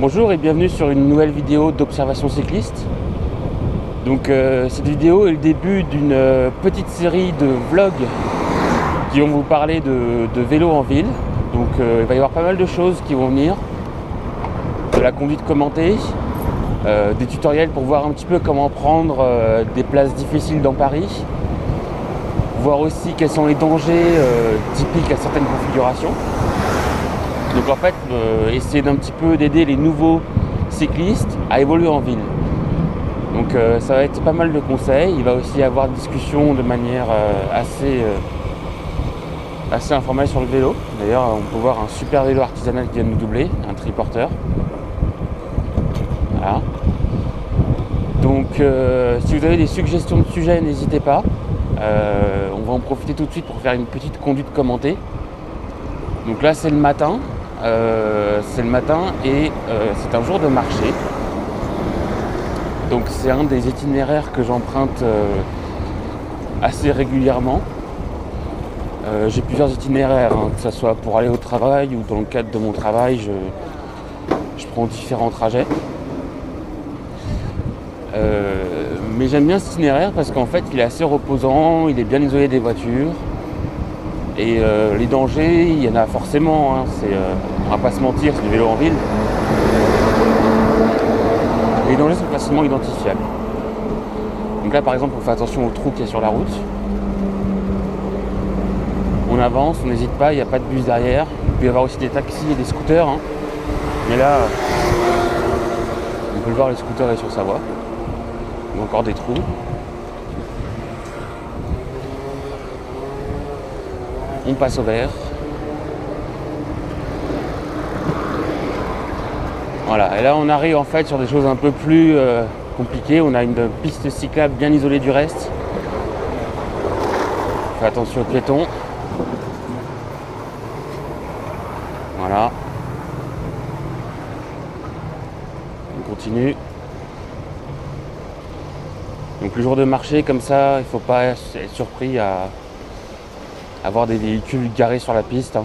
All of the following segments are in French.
Bonjour et bienvenue sur une nouvelle vidéo d'observation cycliste. Donc cette vidéo est le début d'une petite série de vlogs qui vont vous parler de vélo en ville. Donc il va y avoir pas mal de choses qui vont venir, de la conduite commentée, des tutoriels pour voir un petit peu comment prendre des places difficiles dans Paris, voir aussi quels sont les dangers typiques à certaines configurations. Donc en fait, essayer d'un petit peu d'aider les nouveaux cyclistes à évoluer en ville. Donc ça va être pas mal de conseils. Il va aussi y avoir des discussions de manière assez informelle sur le vélo. D'ailleurs, on peut voir un super vélo artisanal qui vient de nous doubler, un triporteur. Voilà. Donc si vous avez des suggestions de sujets, n'hésitez pas. On va en profiter tout de suite pour faire une petite conduite commentée. Donc là, c'est le matin. Et c'est un jour de marché. Donc c'est un des itinéraires que j'emprunte assez régulièrement. J'ai plusieurs itinéraires, que ce soit pour aller au travail ou dans le cadre de mon travail, je prends différents trajets. Mais j'aime bien cet itinéraire parce qu'en fait il est assez reposant, il est bien isolé des voitures. Et les dangers, il y en a forcément, hein. On va pas se mentir, c'est du vélo en ville. Les dangers sont facilement identifiables. Donc là par exemple on fait attention au trou qu'il y a sur la route. On avance, on n'hésite pas, il n'y a pas de bus derrière. Il peut y avoir aussi des taxis et des scooters, hein. Mais là, on peut le voir, le scooter est sur sa voie. Il y a encore des trous. On passe au vert. Voilà, et là on arrive en fait sur des choses un peu plus compliquées. On a une piste cyclable bien isolée du reste. Fais attention aux piétons. Voilà. On continue. Donc le jour de marché comme ça, il ne faut pas être surpris à avoir des véhicules garés sur la piste, hein.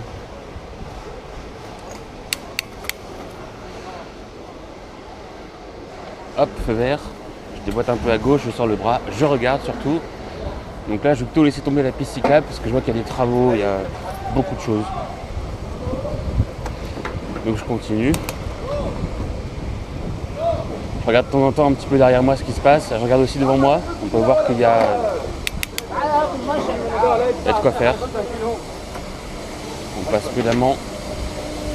Hop, feu vert. Je déboîte un peu à gauche, je sors le bras, je regarde surtout. Donc là, je vais plutôt laisser tomber la piste cyclable parce que je vois qu'il y a des travaux, il y a beaucoup de choses. Donc je continue. Je regarde de temps en temps un petit peu derrière moi ce qui se passe. Je regarde aussi devant moi. On peut voir qu'il y a de quoi faire. On passe prudemment.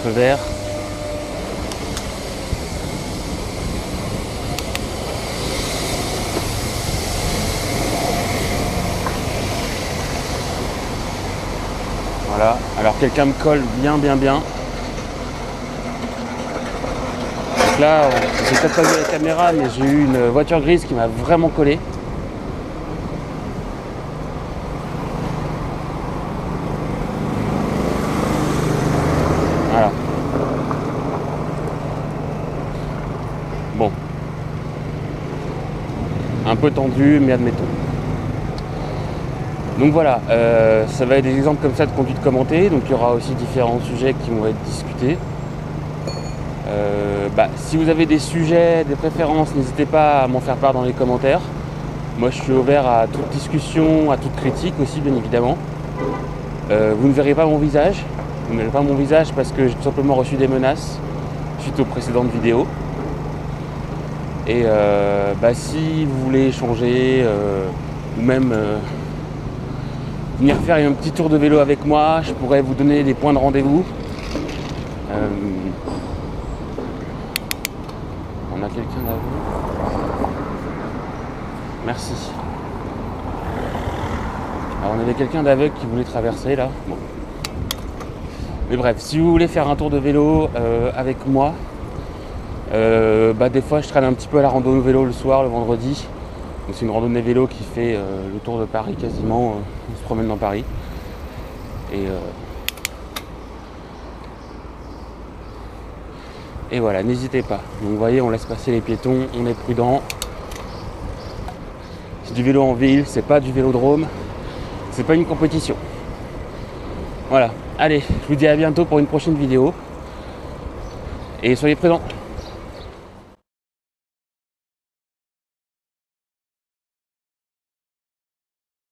Feu vert. Voilà. Alors quelqu'un me colle bien. Donc là, j'ai peut-être pas vu la caméra, mais j'ai eu une voiture grise qui m'a vraiment collé. Voilà. Bon. Un peu tendu, mais admettons. Donc voilà, ça va être des exemples comme ça de conduite commentée. Donc il y aura aussi différents sujets qui vont être discutés. Si vous avez des sujets, des préférences, n'hésitez pas à m'en faire part dans les commentaires. Moi je suis ouvert à toute discussion, à toute critique aussi bien évidemment. Vous ne verrez pas mon visage. Vous ne verrez pas mon visage parce que j'ai tout simplement reçu des menaces suite aux précédentes vidéos. Et si vous voulez échanger ou même venir faire un petit tour de vélo avec moi, je pourrais vous donner des points de rendez-vous. On a quelqu'un là. Merci. Alors on avait quelqu'un d'aveugle qui voulait traverser là. Bon. Mais bref, si vous voulez faire un tour de vélo avec moi, des fois je traîne un petit peu à la randonnée vélo le soir, le vendredi. Donc c'est une randonnée vélo qui fait le tour de Paris quasiment. On se promène dans Paris. Et voilà, n'hésitez pas. Donc vous voyez, on laisse passer les piétons, on est prudent. C'est du vélo en ville, c'est pas du vélodrome, c'est pas une compétition. Voilà, allez, je vous dis à bientôt pour une prochaine vidéo. Et soyez prudents.